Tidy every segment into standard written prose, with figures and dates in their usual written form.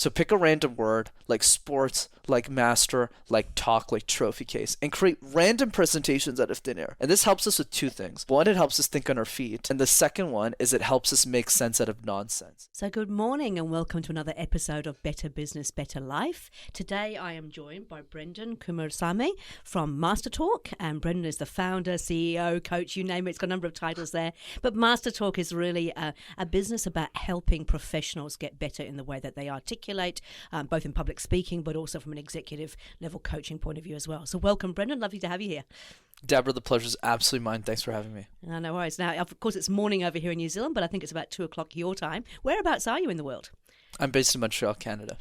So pick a random word like sports, like master, like talk, like trophy case, and create random presentations out of thin air. And this helps us with two things. One, it helps us think on our feet. And the second one is it helps us make sense out of nonsense. So good morning and welcome to another episode of Better Business, Better Life. Today I am joined by Brenden Kumarasamy from MasterTalk. And Brenden is the founder, CEO, coach, you name it. It's got a number of titles there. But MasterTalk is really a business about helping professionals get better in the way that they articulate, both in public speaking, but also from an executive level coaching point of view as well. So welcome, Brenden. Lovely to have you here. Debra, the pleasure's absolutely mine. Thanks for having me. No worries. Now, of course, it's morning over here in New Zealand, but I think it's about 2 o'clock your time. Whereabouts are you in the world? I'm based in Montreal, Canada.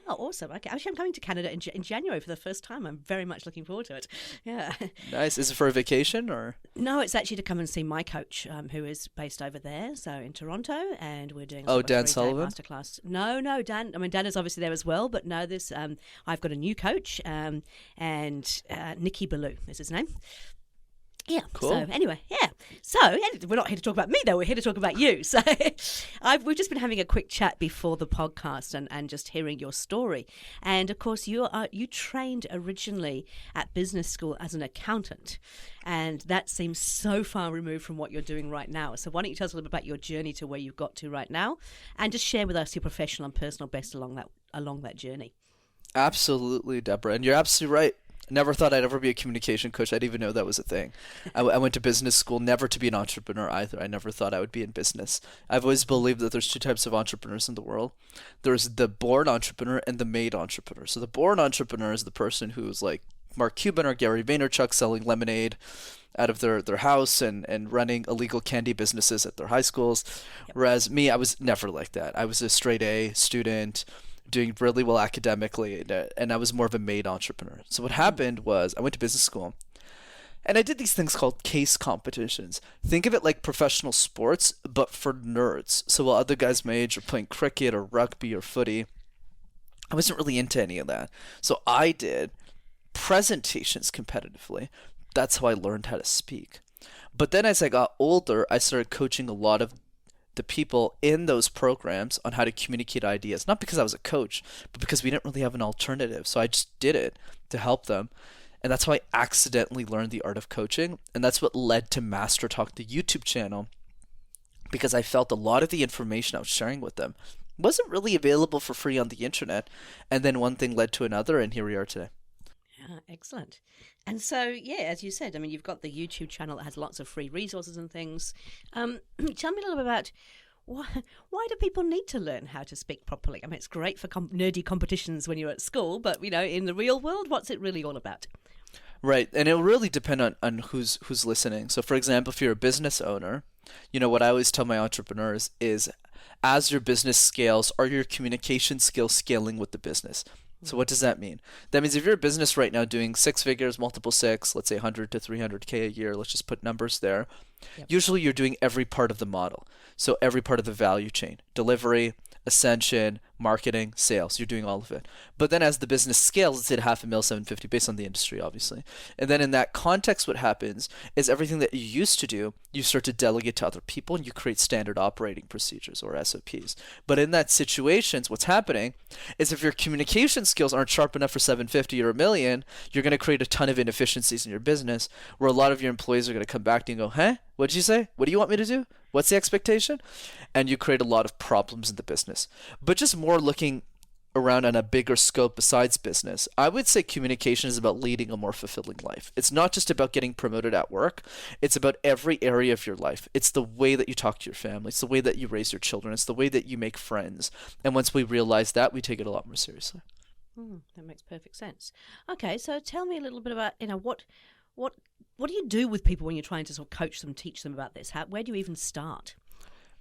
Oh, awesome. Okay. Actually, I'm coming to Canada in January for the first time. I'm very much looking forward to it. Yeah. Nice. Is it for a vacation or? No, it's actually to come and see my coach, who is based over there, so in Toronto, and we're doing Dan a 3-day Sullivan? masterclass. No, Dan. I mean, Dan is obviously there as well, but no, this I've got a new coach, and Nicky Ballou is his name. Yeah. Cool. So anyway, yeah. So we're not here to talk about me though. We're here to talk about you. So we've just been having a quick chat before the podcast and just hearing your story. And of course, you trained originally at business school as an accountant, and that seems so far removed from what you're doing right now. So why don't you tell us a little bit about your journey to where you've got to right now, and just share with us your professional and personal best along that journey. Absolutely, Debra, and you're absolutely right. Never thought I'd ever be a communication coach. I didn't even know that was a thing. I went to business school, never to be an entrepreneur either. I never thought I would be in business. I've always believed that there's two types of entrepreneurs in the world. There's the born entrepreneur and the made entrepreneur. So the born entrepreneur is the person who's like Mark Cuban or Gary Vaynerchuk selling lemonade out of their house and running illegal candy businesses at their high schools. Yep. Whereas me, I was never like that. I was a straight A student, doing really well academically, and I was more of a made entrepreneur. So what happened was I went to business school, and I did these things called case competitions. Think of it like professional sports, but for nerds. So while other guys my age are playing cricket or rugby or footy, I wasn't really into any of that. So I did presentations competitively. That's how I learned how to speak. But then as I got older, I started coaching a lot of the people in those programs on how to communicate ideas, not because I was a coach, but because we didn't really have an alternative. So I just did it to help them. And that's how I accidentally learned the art of coaching. And that's what led to MasterTalk, the YouTube channel, because I felt a lot of the information I was sharing with them wasn't really available for free on the internet. And then one thing led to another, and here we are today. Excellent. And so, yeah, as you said, I mean, you've got the YouTube channel that has lots of free resources and things. Tell me a little bit about why do people need to learn how to speak properly? I mean, it's great for nerdy competitions when you're at school, but, in the real world, what's it really all about? Right. And it'll really depend on who's listening. So, for example, if you're a business owner, what I always tell my entrepreneurs is as your business scales, are your communication skills scaling with the business? So what does that mean? That means if you're a business right now doing 6 figures, multiple six, let's say 100 to 300K a year, let's just put numbers there. Yep. Usually you're doing every part of the model. So every part of the value chain, delivery, ascension, marketing, sales, you're doing all of it. But then as the business scales, let's say to $500,000, 750 based on the industry, obviously. And then in that context, what happens is everything that you used to do, you start to delegate to other people and you create standard operating procedures or SOPs. But in that situation, what's happening is if your communication skills aren't sharp enough for 750 or $1 million, you're going to create a ton of inefficiencies in your business where a lot of your employees are going to come back to you and go, huh? What did you say? What do you want me to do? What's the expectation? And you create a lot of problems in the business. But just more looking around on a bigger scope besides business, I would say communication is about leading a more fulfilling life. It's not just about getting promoted at work. It's about every area of your life. It's the way that you talk to your family. It's the way that you raise your children. It's the way that you make friends. And once we realize that, we take it a lot more seriously. That makes perfect sense. Okay, so tell me a little bit about, what do you do with people when you're trying to sort of coach them, teach them about this? Where do you even start?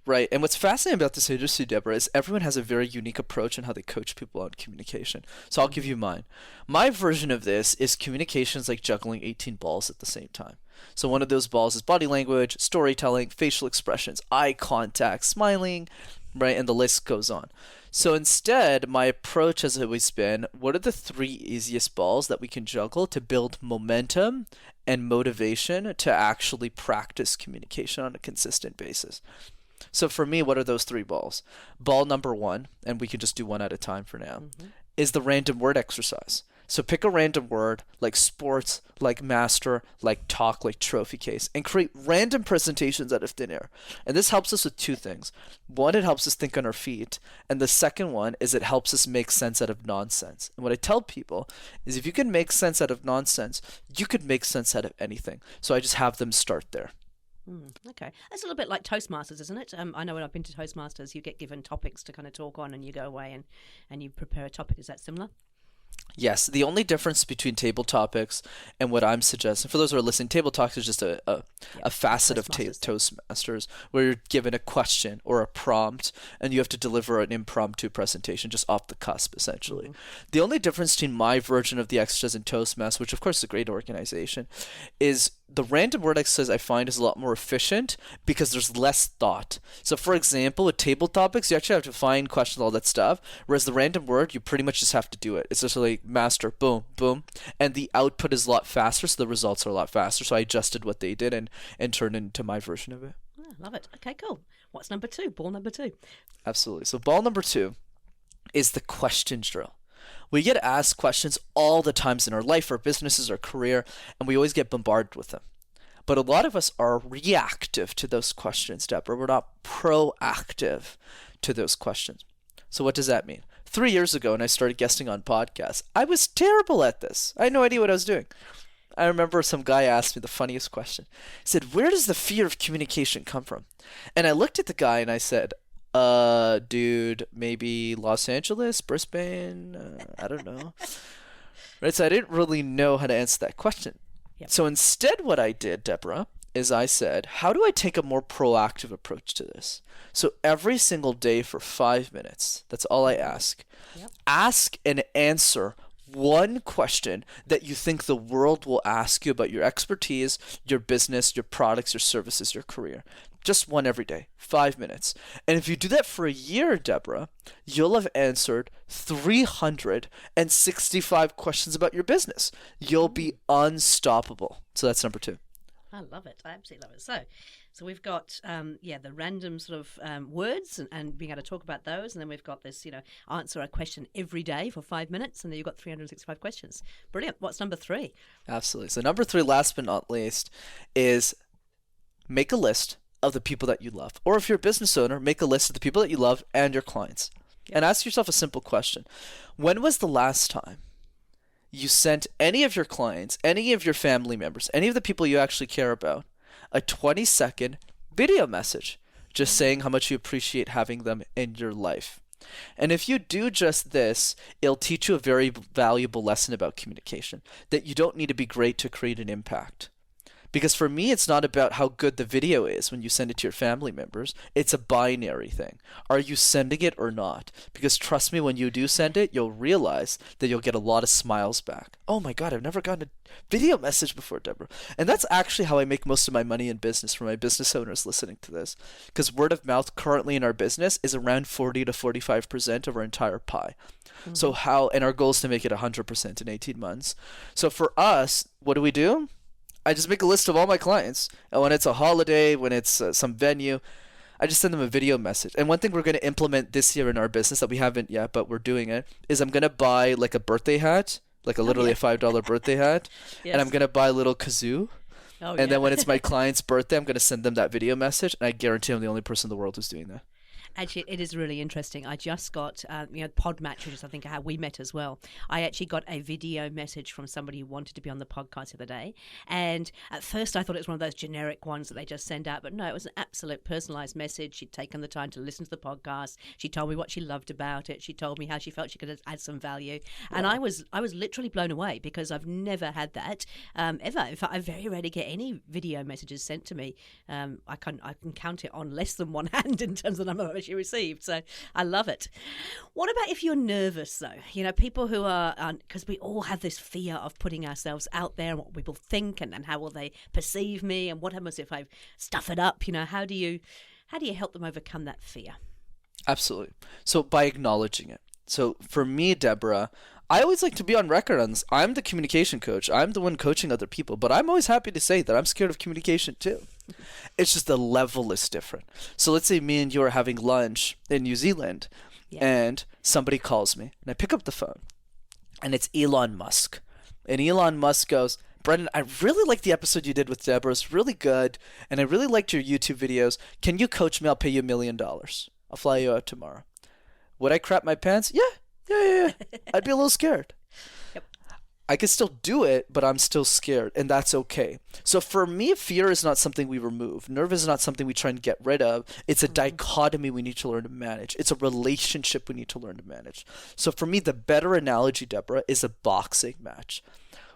Right. And what's fascinating about this industry, Debra, is everyone has a very unique approach in how they coach people on communication. So I'll give you mine. My version of this is communication is like juggling 18 balls at the same time. So one of those balls is body language, storytelling, facial expressions, eye contact, smiling, right? And the list goes on. So instead, my approach has always been, what are the 3 easiest balls that we can juggle to build momentum and motivation to actually practice communication on a consistent basis? So for me, what are those 3 balls? Ball number 1, and we can just do one at a time for now, is the random word exercise. So pick a random word like sports, like master, like talk, like trophy case, and create random presentations out of thin air. And this helps us with 2 things. One, it helps us think on our feet. And the second one is it helps us make sense out of nonsense. And what I tell people is if you can make sense out of nonsense, you could make sense out of anything. So I just have them start there. Okay. That's a little bit like Toastmasters, isn't it? I know when I've been to Toastmasters, you get given topics to kind of talk on and you go away and you prepare a topic. Is that similar? Yes, the only difference between table topics and what I'm suggesting, for those who are listening, table talks is just a facet of Toastmasters where you're given a question or a prompt and you have to deliver an impromptu presentation just off the cusp, essentially. The only difference between my version of the exercise in Toastmasters, which of course is a great organization, is the random word exercise I find is a lot more efficient because there's less thought. So for example, with table topics, you actually have to find questions, all that stuff, whereas the random word, you pretty much just have to do it. It's just like master, boom, boom, and the output is a lot faster, so the results are a lot faster. So I adjusted what they did and turned it into my version of it. Oh, love it. Okay, cool. What's number 2? Ball number 2. Absolutely. So ball number 2 is the question drill. We get asked questions all the times in our life, our businesses, our career, and we always get bombarded with them. But a lot of us are reactive to those questions, Debra. We're not proactive to those questions. So what does that mean? 3 years ago, when I started guesting on podcasts, I was terrible at this. I had no idea what I was doing. I remember some guy asked me the funniest question. He said, "Where does the fear of communication come from?" And I looked at the guy and I said, dude, maybe Los Angeles, Brisbane, I don't know. Right, so I didn't really know how to answer that question. Yep. So instead what I did, Debra, is I said, how do I take a more proactive approach to this? So every single day for 5 minutes, that's all I ask. Yep. Ask and answer one question that you think the world will ask you about your expertise, your business, your products, your services, your career. Just one every day, 5 minutes. And if you do that for a year, Debra, you'll have answered 365 questions about your business. You'll be unstoppable. So that's number 2. I love it. I absolutely love it. So we've got, the random sort of words and being able to talk about those. And then we've got this, answer a question every day for 5 minutes. And then you've got 365 questions. Brilliant. What's number 3? Absolutely. So number 3, last but not least, is make a list of the people that you love. Or if you're a business owner, make a list of the people that you love and your clients. And ask yourself a simple question. When was the last time you sent any of your clients, any of your family members, any of the people you actually care about, a 20-second video message just saying how much you appreciate having them in your life? And if you do just this, it'll teach you a very valuable lesson about communication, that you don't need to be great to create an impact. Because for me, it's not about how good the video is when you send it to your family members. It's a binary thing. Are you sending it or not? Because trust me, when you do send it, you'll realize that you'll get a lot of smiles back. Oh my God, I've never gotten a video message before, Debra. And that's actually how I make most of my money in business for my business owners listening to this. Because word of mouth currently in our business is around 40 to 45% of our entire pie. Mm-hmm. So and our goal is to make it 100% in 18 months. So for us, what do? I just make a list of all my clients. And when it's a holiday, when it's some venue, I just send them a video message. And one thing we're going to implement this year in our business that we haven't yet, but we're doing it, is I'm going to buy like a birthday hat, like a $5 birthday hat. Yes. And I'm going to buy a little kazoo. Then when it's my client's birthday, I'm going to send them that video message. And I guarantee I'm the only person in the world who's doing that. Actually, it is really interesting. I just got, Podmatch, which is I think how we met as well. I actually got a video message from somebody who wanted to be on the podcast the other day. And at first I thought it was one of those generic ones that they just send out. But no, it was an absolute personalised message. She'd taken the time to listen to the podcast. She told me what she loved about it. She told me how she felt she could add some value. Wow. And I was literally blown away because I've never had that ever. In fact, I very rarely get any video messages sent to me. I can count it on less than one hand in terms of the number of you received. So I love it. What about if you're nervous though? People who are, because we all have this fear of putting ourselves out there and what people think and how will they perceive me and what happens if I stuff it up? How do you help them overcome that fear? Absolutely. So by acknowledging it. So for me, Deborah, I always like to be on record on this. I'm the communication coach. I'm the one coaching other people, but I'm always happy to say that I'm scared of communication too. It's just the level is different. So let's say me and you are having lunch in New Zealand, and somebody calls me, and I pick up the phone, and it's Elon Musk. And Elon Musk goes, Brenden, I really like the episode you did with Debra. It's really good, and I really liked your YouTube videos. Can you coach me? I'll pay you $1 million. I'll fly you out tomorrow. Would I crap my pants? Yeah. I'd be a little scared. Yep. I could still do it, but I'm still scared, and that's okay. So for me, fear is not something we remove. Nerve is not something we try and get rid of. It's a dichotomy we need to learn to manage. It's a relationship we need to learn to manage. So for me, the better analogy, Deborah, is a boxing match.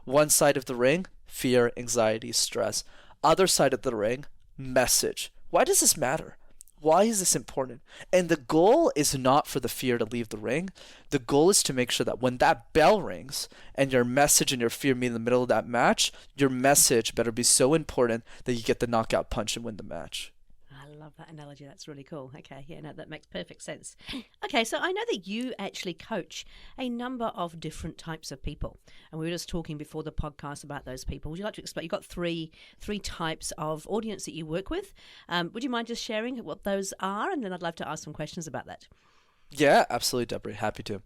One side of the ring, fear, anxiety, stress. Other side of the ring, message. Why does this matter? Why is this important? And the goal is not for the fear to leave the ring. The goal is to make sure that when that bell rings and your message and your fear meet in the middle of that match, your message better be so important that you get the knockout punch and win the match. I love that analogy. That's really cool. Okay, yeah, no, that makes perfect sense. Okay, so I know that you actually coach a number of different types of people, and we were just talking before the podcast about those people. Would you like to explain? You've got three types of audience that you work with. Would you mind just sharing what those are, and then I'd love to ask some questions about that. Yeah, absolutely, Debra. Happy to.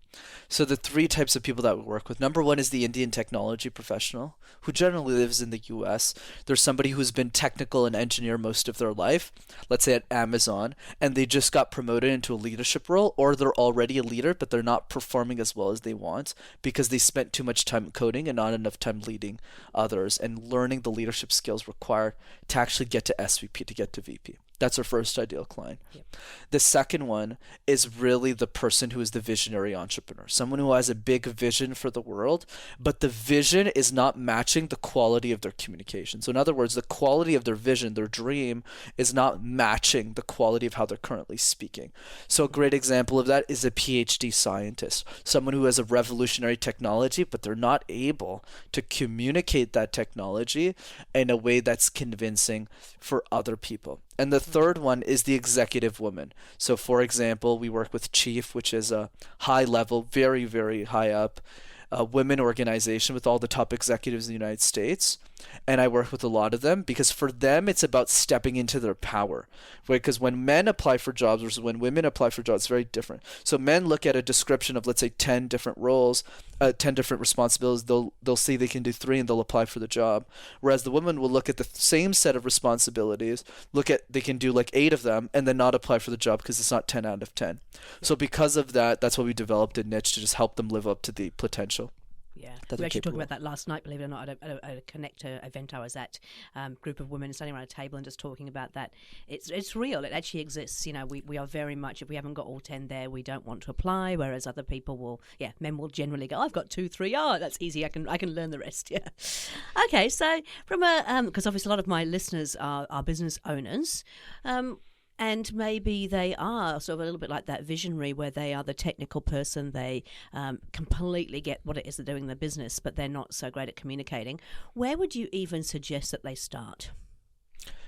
So the three types of people that we work with. Number one is the Indian technology professional who generally lives in the US. There's somebody who's been technical and engineer most of their life, let's say at Amazon, and they just got promoted into a leadership role, or they're already a leader, but they're not performing as well as they want because they spent too much time coding and not enough time leading others and learning the leadership skills required to actually get to SVP, to get to VP. That's our first ideal client. Yep. The second one is really the person who is the visionary entrepreneur, someone who has a big vision for the world, but the vision is not matching the quality of their communication. So in other words, the quality of their vision, their dream, is not matching the quality of how they're currently speaking. So a great example of that is a PhD scientist, someone who has a revolutionary technology, but they're not able to communicate that technology in a way that's convincing for other people. And the third one is the executive woman. So for example, we work with Chief, which is a high level, very, very high up women organization with all the top executives in the United States. And I work with a lot of them because for them, it's about stepping into their power. Right? Because when men apply for jobs versus when women apply for jobs, it's very different. So men look at a description of, let's say, 10 different roles, 10 different responsibilities. They'll see they can do 3 and they'll apply for the job. Whereas the woman will look at the same set of responsibilities, they can do like 8 of them and then not apply for the job because it's not 10 out of 10. So because of that, that's why we developed a niche to just help them live up to the potential. Yeah, we actually talked about that last night, believe it or not, at a Connector event I was at. Group of women standing around a table and just talking about that. It's real. It actually exists. You know, we are very much, if we haven't got all 10 there, we don't want to apply, whereas other people will, men will generally go, I've got 2, 3, that's easy, I can learn the rest, yeah. Okay, so from because obviously a lot of my listeners are business owners, and maybe they are sort of a little bit like that visionary where they are the technical person. They completely get what it is they're doing in their business, but they're not so great at communicating. Where would you even suggest that they start?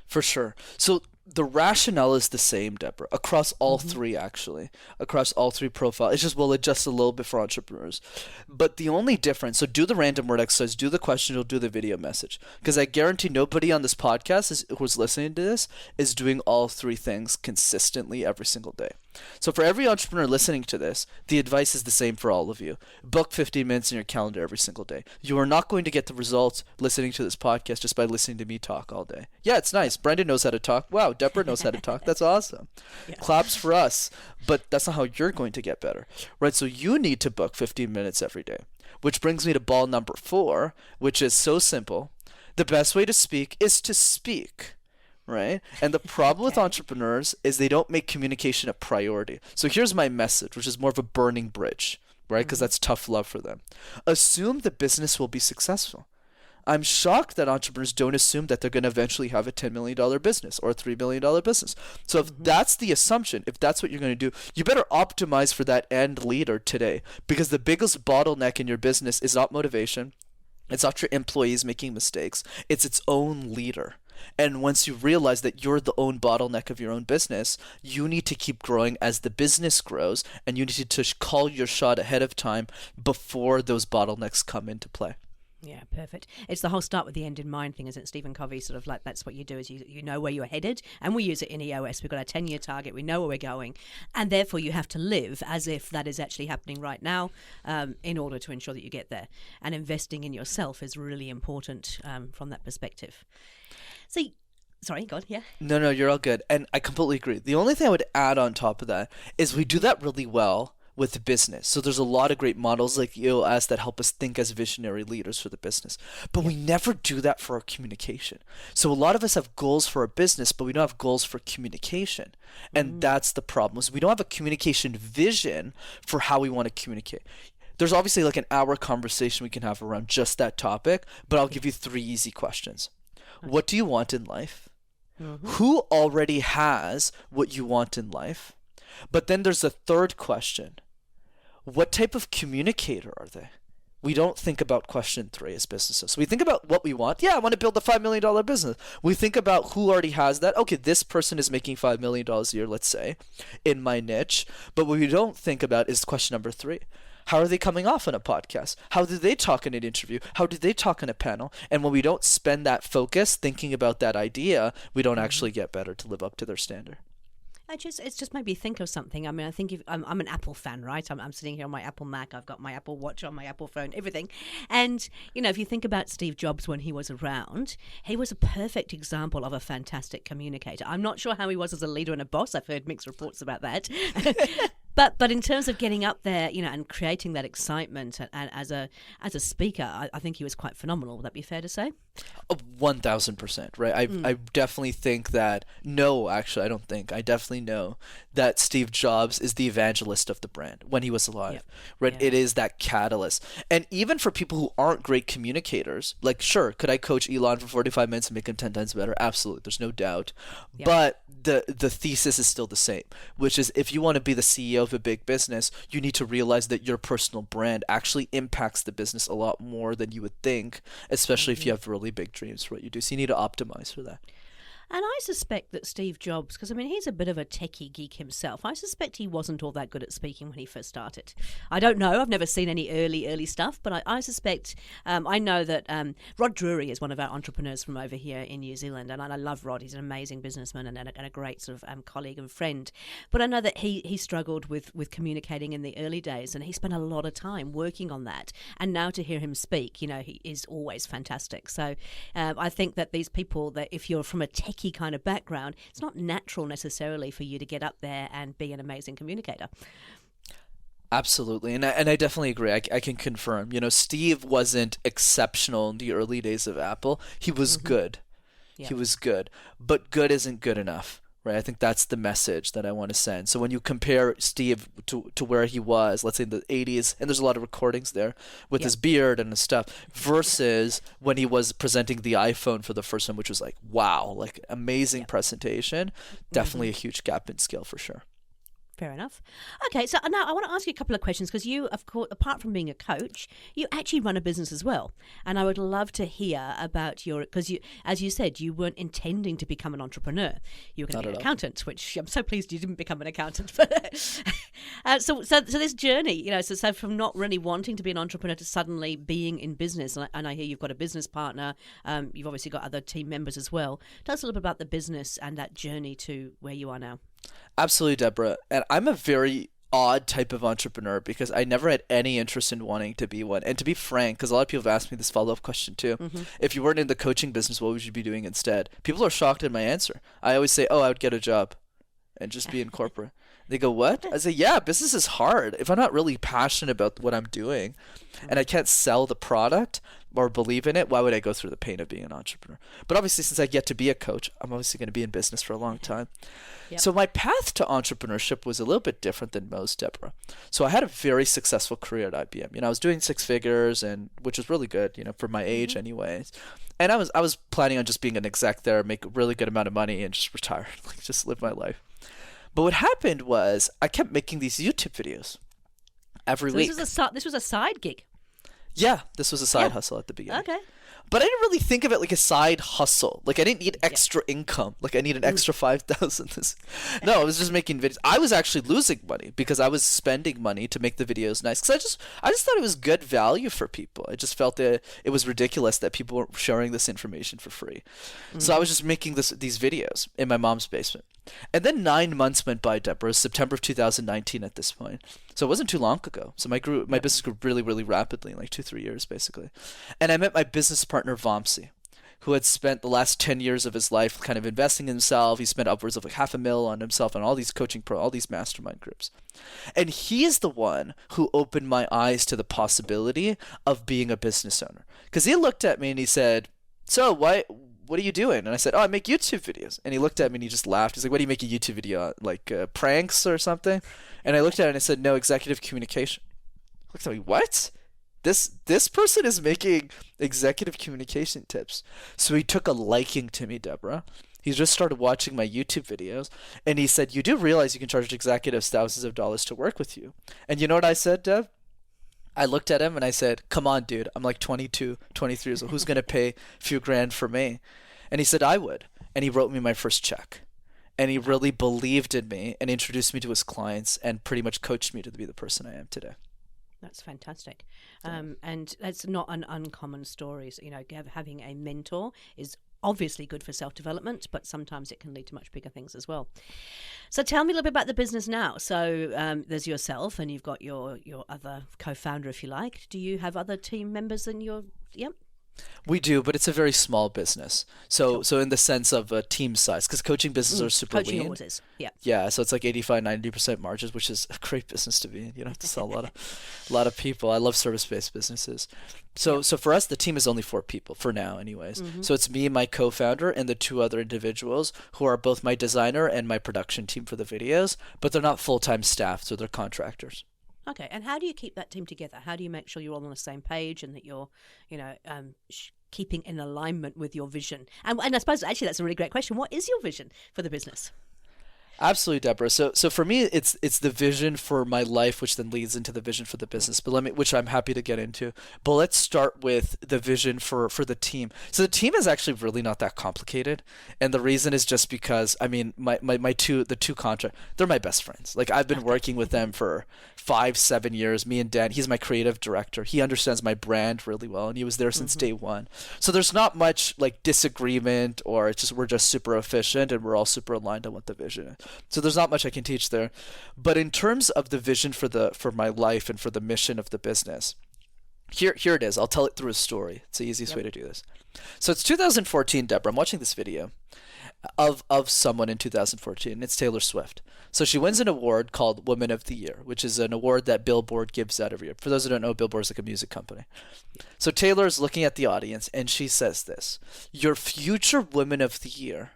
For sure. So the rationale is the same, Debra, across all three, actually, across all 3 profiles. It's just we'll adjust a little bit for entrepreneurs. But the only difference, so do the random word exercise, do the question, you'll do the video message. Because I guarantee nobody on this podcast who's listening to this is doing all 3 things consistently every single day. So for every entrepreneur listening to this, the advice is the same for all of you. Book 15 minutes in your calendar every single day. You are not going to get the results listening to this podcast just by listening to me talk all day. Yeah, it's nice. Brenden knows how to talk. Wow, Debra knows how to talk. That's awesome. Yeah. Claps for us. But that's not how you're going to get better. Right? So you need to book 15 minutes every day. Which brings me to ball number 4, which is so simple. The best way to speak is to speak. Right? And the problem with entrepreneurs is they don't make communication a priority. So here's my message, which is more of a burning bridge, right? Because that's tough love for them. Assume the business will be successful. I'm shocked that entrepreneurs don't assume that they're going to eventually have a $10 million business or a $3 million business. So if that's the assumption, if that's what you're going to do, you better optimize for that end leader today, because the biggest bottleneck in your business is not motivation. It's not your employees making mistakes. It's its own leader. And once you realize that you're the own bottleneck of your own business, you need to keep growing as the business grows, and you need to call your shot ahead of time before those bottlenecks come into play. Yeah, perfect. It's the whole start with the end in mind thing, isn't it? Stephen Covey sort of like, that's what you do, is you know where you're headed, and we use it in EOS. We've got a 10-year target. We know where we're going, and therefore you have to live as if that is actually happening right now, in order to ensure that you get there. And investing in yourself is really important from that perspective. So, sorry, go on, yeah? No, you're all good. And I completely agree. The only thing I would add on top of that is we do that really well with the business. So there's a lot of great models like EOS that help us think as visionary leaders for the business. But we never do that for our communication. So a lot of us have goals for our business, but we don't have goals for communication. And that's the problem, is we don't have a communication vision for how we want to communicate. There's obviously like an hour conversation we can have around just that topic, but I'll give you 3 easy questions. What do you want in life? Who already has what you want in life? But then there's a third question. What type of communicator are they? We don't think about question 3 as businesses. We think about what we want. Yeah, I want to build a $5 million business. We think about who already has that. Okay, this person is making $5 million a year, let's say, in my niche. But what we don't think about is question number 3. How are they coming off on a podcast? How do they talk in an interview? How do they talk in a panel? And when we don't spend that focus thinking about that idea, we don't actually get better to live up to their standard. It's just made me think of something. I mean, I think I'm an Apple fan, right? I'm sitting here on my Apple Mac. I've got my Apple Watch on my Apple phone, everything. And, you know, if you think about Steve Jobs when he was around, he was a perfect example of a fantastic communicator. I'm not sure how he was as a leader and a boss. I've heard mixed reports about that. But in terms of getting up there, you know, and creating that excitement and as a speaker, I think he was quite phenomenal. Would that be fair to say? 1,000%, right? I definitely think that, I don't think. I definitely know that Steve Jobs is the evangelist of the brand when he was alive, right? Yeah. It is that catalyst. And even for people who aren't great communicators, like, sure, could I coach Elon for 45 minutes and make him 10 times better? Absolutely. There's no doubt. Yeah. But the thesis is still the same, which is if you want to be the CEO of a big business, you need to realize that your personal brand actually impacts the business a lot more than you would think, especially if you have really big dreams for what you do. So you need to optimize for that. And I suspect that Steve Jobs, because I mean, he's a bit of a techie geek himself, I suspect he wasn't all that good at speaking when he first started. I don't know. I've never seen any early stuff, but I suspect, I know that Rod Drury is one of our entrepreneurs from over here in New Zealand, and I love Rod. He's an amazing businessman and a great sort of colleague and friend. But I know that he struggled with communicating in the early days, and he spent a lot of time working on that. And now to hear him speak, you know, he is always fantastic. So I think that these people, that if you're from a techie kind of background, it's not natural necessarily for you to get up there and be an amazing communicator. Absolutely. And I definitely agree. I can confirm. You know, Steve wasn't exceptional in the early days of Apple. He was good. Yeah. He was good. But good isn't good enough, right? I think that's the message that I want to send. So when you compare Steve to where he was, let's say in the 80s, and there's a lot of recordings there with his beard and his stuff, versus when he was presenting the iPhone for the first time, which was like, wow, like amazing presentation. Definitely a huge gap in skill for sure. Fair enough. Okay, so now I want to ask you a couple of questions, because you, of course, apart from being a coach, you actually run a business as well. And I would love to hear about because you, as you said, you weren't intending to become an entrepreneur. You were going to be an accountant, which I'm so pleased you didn't become an accountant. So this journey, you know, so from not really wanting to be an entrepreneur to suddenly being in business, and I hear you've got a business partner. You've obviously got other team members as well. Tell us a little bit about the business and that journey to where you are now. Absolutely, Debra. And I'm a very odd type of entrepreneur because I never had any interest in wanting to be one. And to be frank, because a lot of people have asked me this follow-up question too, if you weren't in the coaching business, what would you be doing instead? People are shocked at my answer. I always say, I would get a job and just be in corporate. They go, what? I say, yeah, business is hard. If I'm not really passionate about what I'm doing and I can't sell the product or believe in it, why would I go through the pain of being an entrepreneur? But obviously, since I get to be a coach, I'm obviously going to be in business for a long time. Yep. So my path to entrepreneurship was a little bit different than most, Debra. So I had a very successful career at IBM. You know, I was doing 6 figures, and which was really good, you know, for my age anyways. And I was planning on just being an exec there, make a really good amount of money, and just retire, like just live my life. But what happened was I kept making these YouTube videos every week. This was a side gig. Yeah, this was a side Yeah. hustle at the beginning. Okay. But I didn't really think of it like a side hustle. Like I didn't need extra income. Like I need an extra 5,000. No, I was just making videos. I was actually losing money because I was spending money to make the videos nice. Because I just thought it was good value for people. I just felt that it was ridiculous that people were sharing this information for free. So I was just making these videos in my mom's basement. And then 9 months went by, Debra. It was September of 2019 at this point. So it wasn't too long ago. So my business grew really, really rapidly in like 2-3 years, basically. And I met my business partner, Vamsi, who had spent the last 10 years of his life kind of investing in himself. He spent upwards of like $500,000 on himself and all these all these mastermind groups. And he is the one who opened my eyes to the possibility of being a business owner. Because he looked at me and he said, so what are you doing? And I said, oh, I make YouTube videos. And he looked at me and he just laughed. He's like, what do you make a YouTube video on? Like pranks or something? And I looked at it and I said, no, executive communication. He looked at me, what? This person is making executive communication tips. So he took a liking to me, Debra. He just started watching my YouTube videos and he said, you do realize you can charge executives thousands of dollars to work with you. And you know what I said, Deb? I looked at him and I said, come on, dude. I'm like 22, 23 years old. Who's going to pay a few grand for me? And he said, I would. And he wrote me my first check. And he really believed in me and introduced me to his clients and pretty much coached me to be the person I am today. That's fantastic. And that's not an uncommon story. So, having a mentor is obviously good for self-development, but sometimes it can lead to much bigger things as well. So tell me a little bit about the business now. So there's yourself and you've got your other co-founder, if you like. Do you have other team members in your... Yep. We do, but it's a very small business. So in the sense of team size, because coaching businesses are super Coaching lean. always is, yeah. Yeah, so it's like 85-90% margins, which is a great business to be in. You don't have to sell a lot of people. I love service-based businesses. So for us, the team is only 4 people for now, anyways. So it's me, my co-founder, and the 2 other individuals who are both my designer and my production team for the videos, but they're not full-time staff, so they're contractors. Okay, and how do you keep that team together? How do you make sure you're all on the same page and that you're, keeping in alignment with your vision? And I suppose actually that's a really great question. What is your vision for the business? Absolutely, Debra. So for me, it's the vision for my life, which then leads into the vision for the business. But which I'm happy to get into. But let's start with the vision for the team. So the team is actually really not that complicated, and the reason is just because the two contract, they're my best friends. Like I've been working with them for 5-7 years. Me and Dan, he's my creative director. He understands my brand really well, and he was there since day one. So there's not much like disagreement, or it's just we're just super efficient and we're all super aligned on what the vision is. So there's not much I can teach there. But in terms of the vision for my life and for the mission of the business, here it is. I'll tell it through a story. It's the easiest way to do this. So it's 2014, Debra. I'm watching this video of someone in 2014, and it's Taylor Swift. So she wins an award called Woman of the Year, which is an award that Billboard gives out every year. For those who don't know, Billboard is like a music company. So Taylor is looking at the audience, and she says this: your future Woman of the Year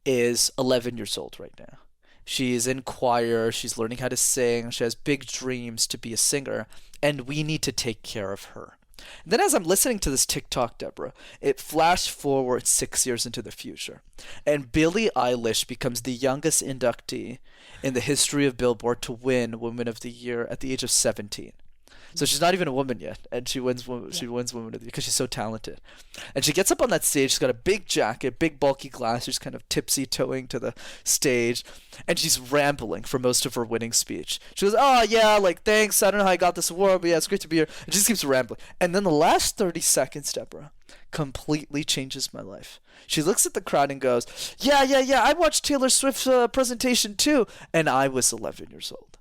is 11 years old right now. She's in choir, she's learning how to sing, she has big dreams to be a singer, and we need to take care of her. And then as I'm listening to this TikTok, Debra, it flashed forward 6 years into the future. And Billie Eilish becomes the youngest inductee in the history of Billboard to win Woman of the Year at the age of 17. So she's not even a woman yet, and she wins Woman of the Year because she's so talented. And she gets up on that stage. She's got a big jacket, big bulky glasses. She's kind of tipsy-toeing to the stage, and she's rambling for most of her winning speech. She goes, "Oh yeah, like thanks. I don't know how I got this award, but yeah, it's great to be here." And she just keeps rambling. And then the last 30 seconds, Debra, completely changes my life. She looks at the crowd and goes, "Yeah. I watched Taylor Swift's presentation too, and I was 11 years old,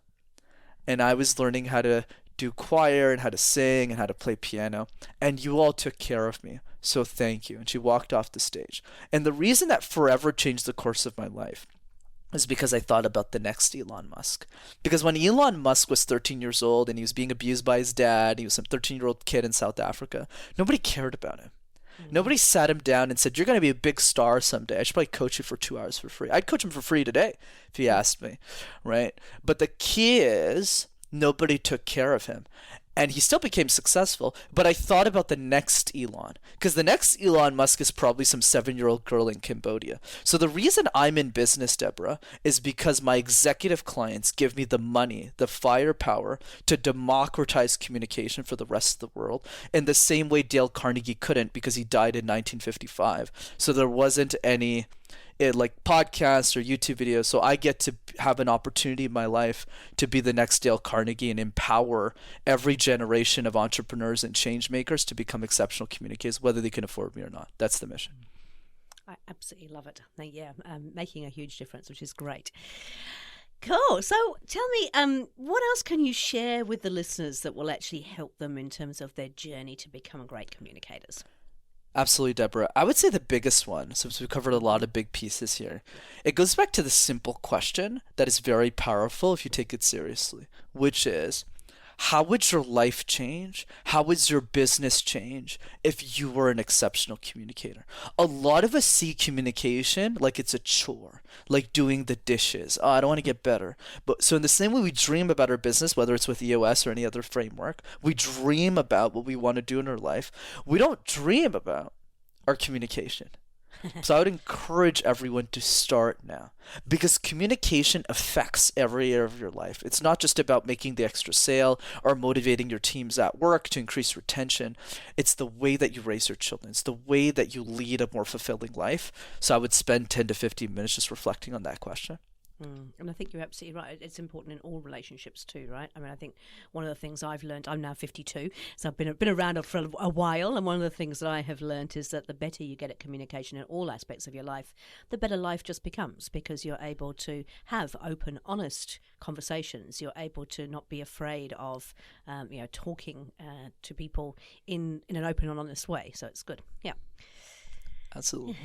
and I was learning how to do choir and how to sing and how to play piano, and you all took care of me, so thank you." And she walked off the stage. And the reason that forever changed the course of my life is because I thought about the next Elon Musk. Because when Elon Musk was 13 years old and he was being abused by his dad, he was some 13-year-old kid in South Africa, nobody cared about him. Nobody sat him down and said, "You're going to be a big star someday. I should probably coach you for 2 hours for free." I'd coach him for free today if he asked me, right? But the key is Nobody took care of him. And he still became successful, but I thought about the next Elon, because the next Elon Musk is probably some 7-year-old girl in Cambodia. So the reason I'm in business, Debra, is because my executive clients give me the money, the firepower to democratize communication for the rest of the world in the same way Dale Carnegie couldn't, because he died in 1955. So there wasn't any like podcasts or YouTube videos. So I get to have an opportunity in my life to be the next Dale Carnegie and empower every generation of entrepreneurs and change makers to become exceptional communicators, whether they can afford me or not. That's the mission. I absolutely love it. Yeah, making a huge difference, which is great. Cool. So tell me, what else can you share with the listeners that will actually help them in terms of their journey to become great communicators? Absolutely, Debra. I would say the biggest one, since we've covered a lot of big pieces here, it goes back to the simple question that is very powerful if you take it seriously, which is, how would your life change? How would your business change if you were an exceptional communicator? A lot of us see communication like it's a chore, like doing the dishes. Oh, I don't want to get better. But so in the same way we dream about our business, whether it's with EOS or any other framework, we dream about what we want to do in our life. We don't dream about our communication. So I would encourage everyone to start now, because communication affects every area of your life. It's not just about making the extra sale or motivating your teams at work to increase retention. It's the way that you raise your children. It's the way that you lead a more fulfilling life. So I would spend 10 to 15 minutes just reflecting on that question. And I think you're absolutely right. It's important in all relationships too, right? I mean, I think one of the things I've learned, I'm now 52, so I've been around for a while, and one of the things that I have learned is that the better you get at communication in all aspects of your life, the better life just becomes, because you're able to have open, honest conversations. You're able to not be afraid of, talking to people in an open and honest way. So it's good. Yeah. Absolutely.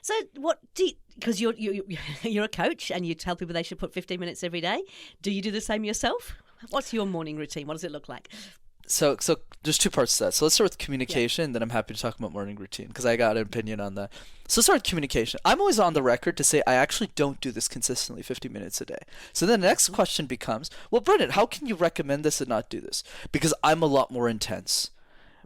So what do because you're a coach and you tell people they should put 15 minutes every day. Do you do the same yourself? What's your morning routine? What does it look like? So there's two parts to that. So let's start with communication, then I'm happy to talk about morning routine, because I got an opinion on that. So let's start with communication. I'm always on the record to say I actually don't do this consistently 50 minutes a day. So then the next question becomes, well, Brenden, how can you recommend this and not do this? Because I'm a lot more intense.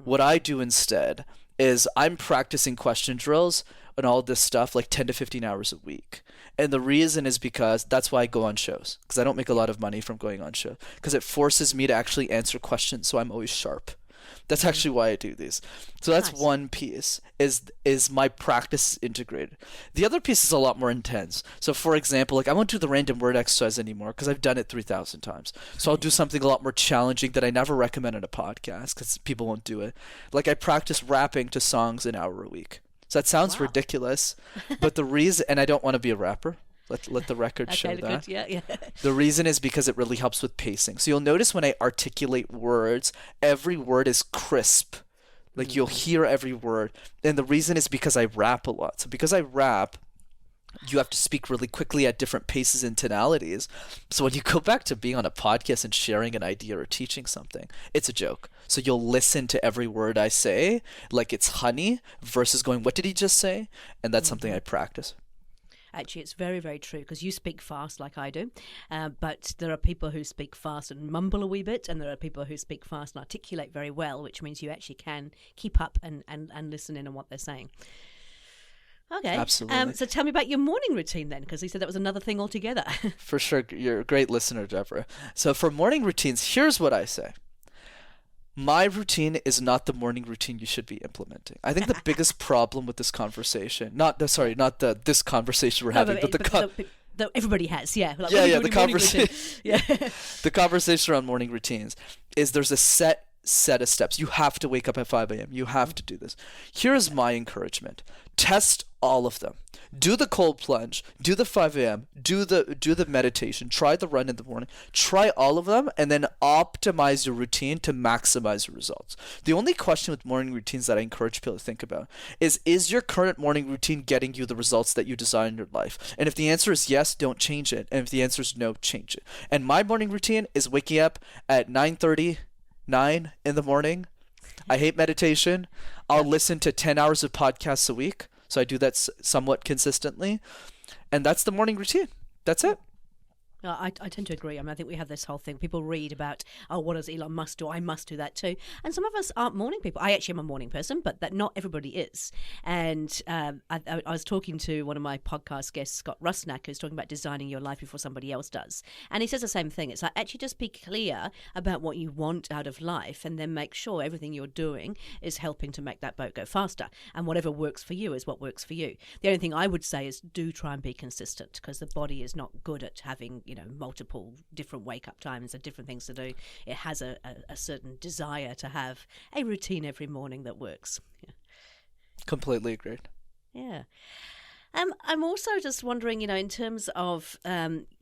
What I do instead is I'm practicing question drills and all this stuff like 10 to 15 hours a week. And the reason is because that's why I go on shows, because I don't make a lot of money from going on shows, because it forces me to actually answer questions, so I'm always sharp. That's actually why I do these. So that's nice. One piece is my practice integrated. The other piece is a lot more intense. So for example, like I won't do the random word exercise anymore because I've done it 3,000 times. So I'll do something a lot more challenging that I never recommend in a podcast because people won't do it. Like I practice rapping to songs an hour a week. So that sounds ridiculous, but the reason, and I don't want to be a rapper. Let the record show that. Yeah. The reason is because it really helps with pacing. So you'll notice when I articulate words, every word is crisp. Like you'll hear every word. And the reason is because I rap a lot. So because I rap, you have to speak really quickly at different paces and tonalities. So when you go back to being on a podcast and sharing an idea or teaching something, it's a joke. So you'll listen to every word I say like it's honey versus going, what did he just say? And that's something I practice. Actually, it's very, very true, because you speak fast like I do, but there are people who speak fast and mumble a wee bit, and there are people who speak fast and articulate very well, which means you actually can keep up and listen in on what they're saying. Okay. Absolutely. So tell me about your morning routine then, because he said that was another thing altogether. For sure. You're a great listener, Debra. So for morning routines, here's what I say. My routine is not the morning routine you should be implementing. I think the biggest problem with this conversation, this conversation we're having, but everybody has, yeah. Like, the conversation. The conversation around morning routines is there's a set of steps. You have to wake up at 5 a.m. You have to do this. Here's my encouragement. Test all of them. Do the cold plunge, do the 5 a.m., do the meditation, try the run in the morning, try all of them, and then optimize your routine to maximize your results. The only question with morning routines that I encourage people to think about is your current morning routine getting you the results that you desire in your life? And if the answer is yes, don't change it. And if the answer is no, change it. And my morning routine is waking up at 9:39 in the morning. I hate meditation. I'll listen to 10 hours of podcasts a week. So I do that somewhat consistently. And that's the morning routine. That's it. I tend to agree. I mean, I think we have this whole thing. People read about, oh, what does Elon Musk do? I must do that too. And some of us aren't morning people. I actually am a morning person, but that not everybody is. And I was talking to one of my podcast guests, Scott Rusnak, who's talking about designing your life before somebody else does. And he says the same thing. It's like, actually just be clear about what you want out of life, and then make sure everything you're doing is helping to make that boat go faster. And whatever works for you is what works for you. The only thing I would say is do try and be consistent, because the body is not good at having, multiple different wake-up times and different things to do. It has a certain desire to have a routine every morning that works. Yeah. Completely agreed. Yeah. I'm also just wondering, in terms of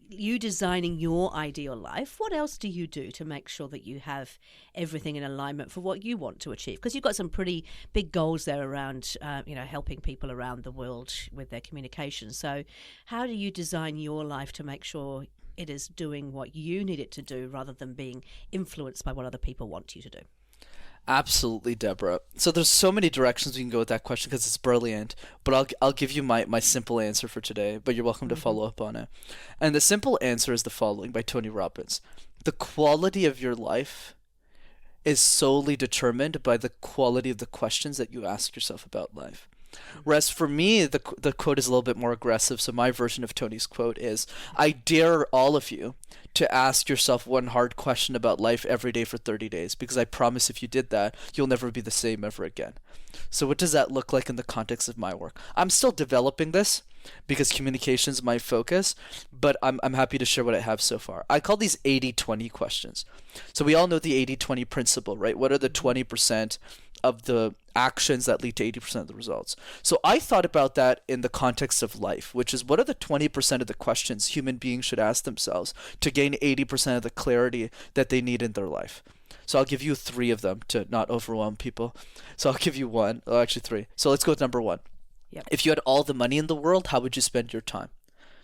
you designing your ideal life, what else do you do to make sure that you have everything in alignment for what you want to achieve? Because you've got some pretty big goals there around, helping people around the world with their communication. So how do you design your life to make sure it is doing what you need it to do rather than being influenced by what other people want you to do? Absolutely, Debra. So there's so many directions we can go with that question because it's brilliant, but I'll give you my simple answer for today, but you're welcome to follow up on it. And the simple answer is the following, by Tony Robbins. The quality of your life is solely determined by the quality of the questions that you ask yourself about life. Whereas for me, the quote is a little bit more aggressive. So my version of Tony's quote is, I dare all of you to ask yourself one hard question about life every day for 30 days, because I promise if you did that, you'll never be the same ever again. So what does that look like in the context of my work? I'm still developing this because communication is my focus, but I'm happy to share what I have so far. I call these 80-20 questions. So we all know the 80-20 principle, right? What are the 20% of the actions that lead to 80% of the results? So I thought about that in the context of life, which is what are the 20% of the questions human beings should ask themselves to gain 80% of the clarity that they need in their life? So I'll give you 3 of them to not overwhelm people. So I'll give you one, oh, actually 3. So let's go with number 1. Yep. If you had all the money in the world, how would you spend your time?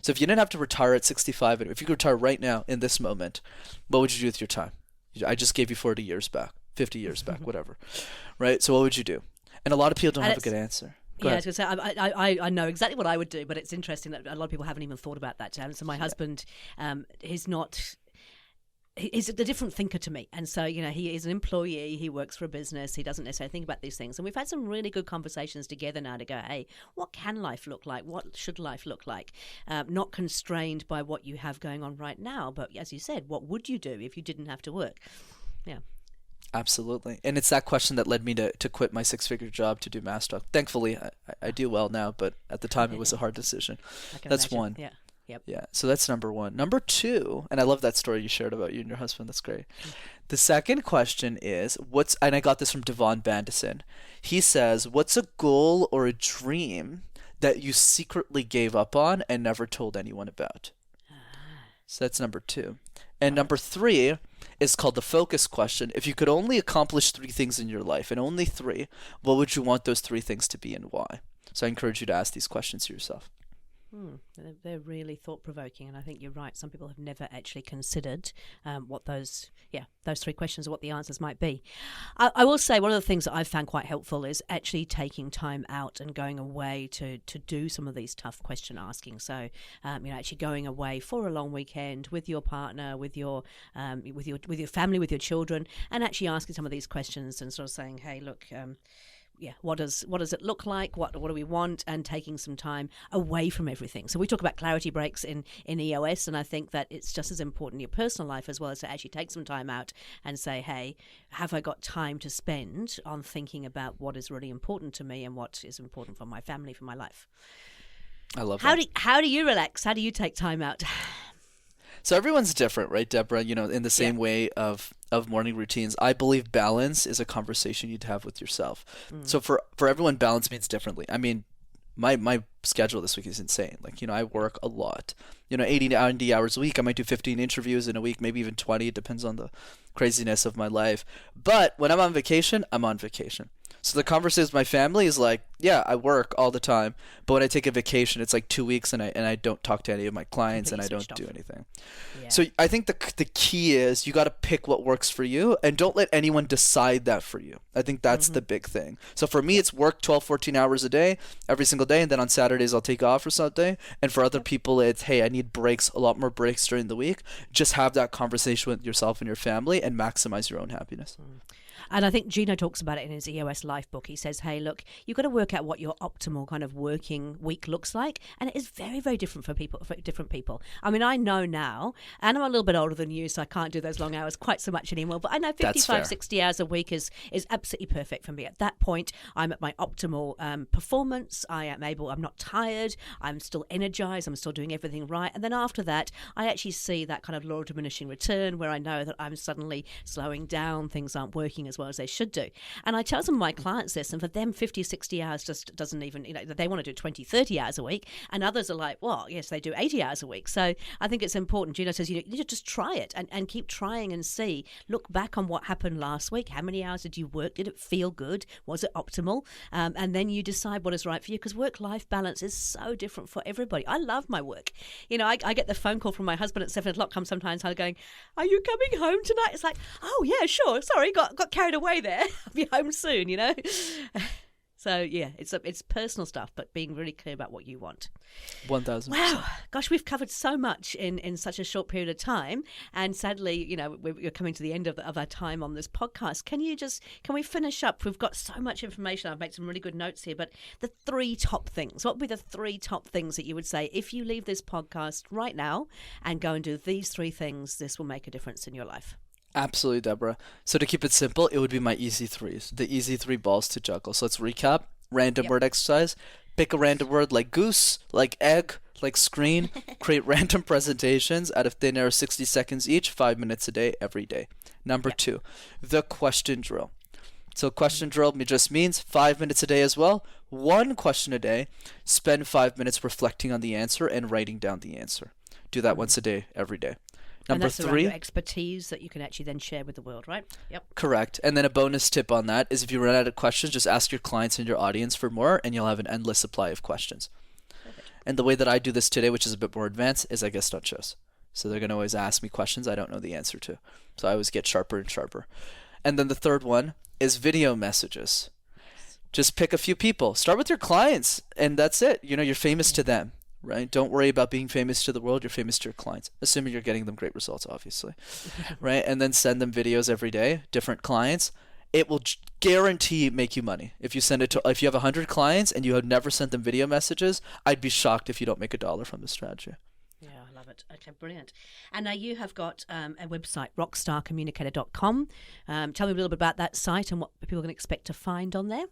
So if you didn't have to retire at 65, if you could retire right now in this moment, what would you do with your time? I just gave you 40 years back, 50 years back, whatever, right? So what would you do? And a lot of people don't have a good answer. Go ahead. I was going to say, I know exactly what I would do, but it's interesting that a lot of people haven't even thought about that. So my husband, he's a different thinker to me. And so, he is an employee, he works for a business, he doesn't necessarily think about these things. And we've had some really good conversations together now to go, hey, what can life look like? What should life look like? Not constrained by what you have going on right now, but as you said, what would you do if you didn't have to work? Yeah. Absolutely. And it's that question that led me to quit my 6-figure job to do MasterTalk. Thankfully, I do well now, but at the time it was a hard decision. That's imagine. one. Yeah. Yep. Yeah. So that's number 1. Number 2, and I love that story you shared about you and your husband. That's great. The second question is, and I got this from Devon Bandison. He says, what's a goal or a dream that you secretly gave up on and never told anyone about? So that's number 2. And number 3 is called the focus question. If you could only accomplish 3 things in your life, and only 3, what would you want those 3 things to be and why? So I encourage you to ask these questions to yourself. They're really thought-provoking, and I think you're right. Some people have never actually considered what those 3 questions or what the answers might be. I will say one of the things that I've found quite helpful is actually taking time out and going away to do some of these tough question asking. So, actually going away for a long weekend with your partner, with your family, with your children, and actually asking some of these questions and sort of saying, hey, look. What does it look like? What do we want? And taking some time away from everything. So we talk about clarity breaks in EOS, and I think that it's just as important in your personal life as well as to actually take some time out and say, hey, have I got time to spend on thinking about what is really important to me and what is important for my family, for my life? I love that. How do you relax? How do you take time out? So everyone's different, right, Debra? In the same way of morning routines, I believe balance is a conversation you'd have with yourself. So for everyone, balance means differently. I mean, my schedule this week is insane. I work a lot. 80 to 90 hours a week. I might do 15 interviews in a week, maybe even 20. It depends on the craziness of my life. But when I'm on vacation, I'm on vacation. So the conversation with my family is like, yeah, I work all the time, but when I take a vacation, it's like 2 weeks, and I don't talk to any of my clients, and I Completely don't switched do off. anything. Yeah. So I think the key is you got to pick what works for you, and don't let anyone decide that for you. I think that's the big thing. So for me, it's work 12, 14 hours a day, every single day, and then on Saturdays I'll take off for something. And for other people, it's, hey, I need breaks, a lot more breaks during the week. Just have that conversation with yourself and your family and maximize your own happiness. And I think Gino talks about it in his EOS Life book. He says, hey, look, you've got to work out what your optimal kind of working week looks like. And it is very, very different for different people. I mean, I know now, and I'm a little bit older than you, so I can't do those long hours quite so much anymore. But I know 55, 60 hours a week is absolutely perfect for me. At that point, I'm at my optimal performance. I'm not tired. I'm still energized. I'm still doing everything right. And then after that, I actually see that kind of law of diminishing return where I know that I'm suddenly slowing down. Things aren't working as well as they should do. And I tell some of my clients this, and for them 50, 60 hours just doesn't even, they want to do 20, 30 hours a week, and others are like, well, yes, they do 80 hours a week. So I think it's important. Gino says, you need to just try it and keep trying and see. Look back on what happened last week. How many hours did you work? Did it feel good? Was it optimal? And then you decide what is right for you, because work-life balance is so different for everybody. I love my work. I get the phone call from my husband at 7 o'clock come sometimes going, are you coming home tonight? It's like, oh yeah, sure. Sorry, got carried away there. I'll be home soon, So yeah, it's personal stuff, but being really clear about what you want. 1,000%. Wow, gosh, we've covered so much in such a short period of time, and sadly, we're coming to the end of our time on this podcast. Can we finish up? We've got so much information. I've made some really good notes here, but the 3 top things. What would be the 3 top things that you would say if you leave this podcast right now and go and do these 3 things? This will make a difference in your life. Absolutely, Debra. So to keep it simple, it would be my easy 3s, the easy 3 balls to juggle. So let's recap. Random word exercise. Pick a random word like goose, like egg, like screen. Create random presentations out of thin air, 60 seconds each, 5 minutes a day, every day. Number 2, the question drill. So question drill just means 5 minutes a day as well. 1 question a day. Spend 5 minutes reflecting on the answer and writing down the answer. Do that once a day, every day. Number and that's 3, around your expertise that you can actually then share with the world, right? Yep. Correct. And then a bonus tip on that is if you run out of questions, just ask your clients and your audience for more, and you'll have an endless supply of questions. Perfect. And the way that I do this today, which is a bit more advanced, is I guest on shows. So they're going to always ask me questions I don't know the answer to. So I always get sharper and sharper. And then the third one is video messages. Just pick a few people. Start with your clients, and that's it. You're famous to them. Right? Don't worry about being famous to the world. You're famous to your clients, assuming you're getting them great results, obviously. Right? And then send them videos every day, different clients. It will guarantee make you money. If you have 100 clients and you have never sent them video messages, I'd be shocked if you don't make $1 from this strategy. Yeah, I love it. Okay, brilliant. And now you have got a website, rockstarcommunicator.com. Tell me a little bit about that site and what people can expect to find on there.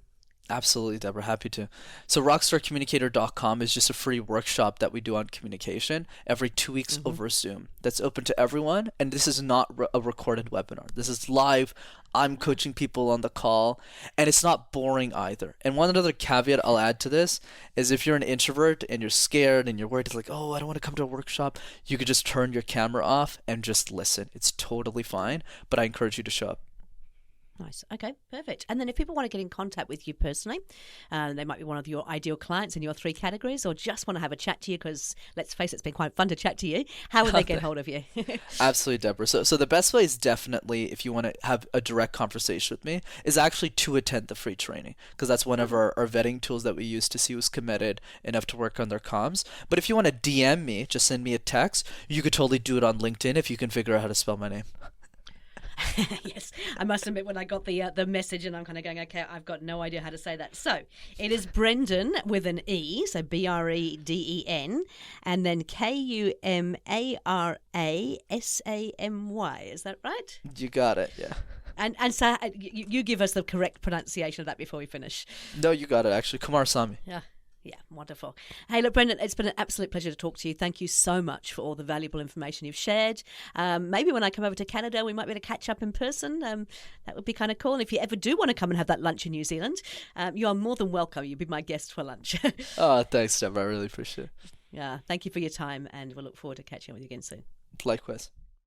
Absolutely, Debra. Happy to. So rockstarcommunicator.com is just a free workshop that we do on communication every 2 weeks over Zoom. That's open to everyone. And this is not a recorded webinar. This is live. I'm coaching people on the call. And it's not boring either. And one other caveat I'll add to this is if you're an introvert and you're scared and you're worried, it's like, oh, I don't want to come to a workshop, you could just turn your camera off and just listen. It's totally fine. But I encourage you to show up. Nice. Okay, perfect. And then if people want to get in contact with you personally, they might be one of your ideal clients in your 3 categories, or just want to have a chat to you because, let's face it, it's been quite fun to chat to you. How would they get hold of you? Absolutely, Debra. So the best way is definitely, if you want to have a direct conversation with me, is actually to attend the free training, because that's one of our vetting tools that we use to see who's committed enough to work on their comms. But if you want to DM me, just send me a text. You could totally do it on LinkedIn if you can figure out how to spell my name. Yes, I must admit when I got the message and I'm kind of going, okay, I've got no idea how to say that. So it is Brenden with an E, so Breden, and then Kumarasamy. Is that right? You got it, yeah. And so you give us the correct pronunciation of that before we finish. No, you got it, actually. Kumarasamy. Yeah. Yeah, wonderful. Hey, look, Brenden, it's been an absolute pleasure to talk to you. Thank you so much for all the valuable information you've shared. Maybe when I come over to Canada, we might be able to catch up in person. That would be kind of cool. And if you ever do want to come and have that lunch in New Zealand, you are more than welcome. You'll be my guest for lunch. Oh, thanks, Debra. I really appreciate it. Yeah, thank you for your time, and we'll look forward to catching up with you again soon. Likewise.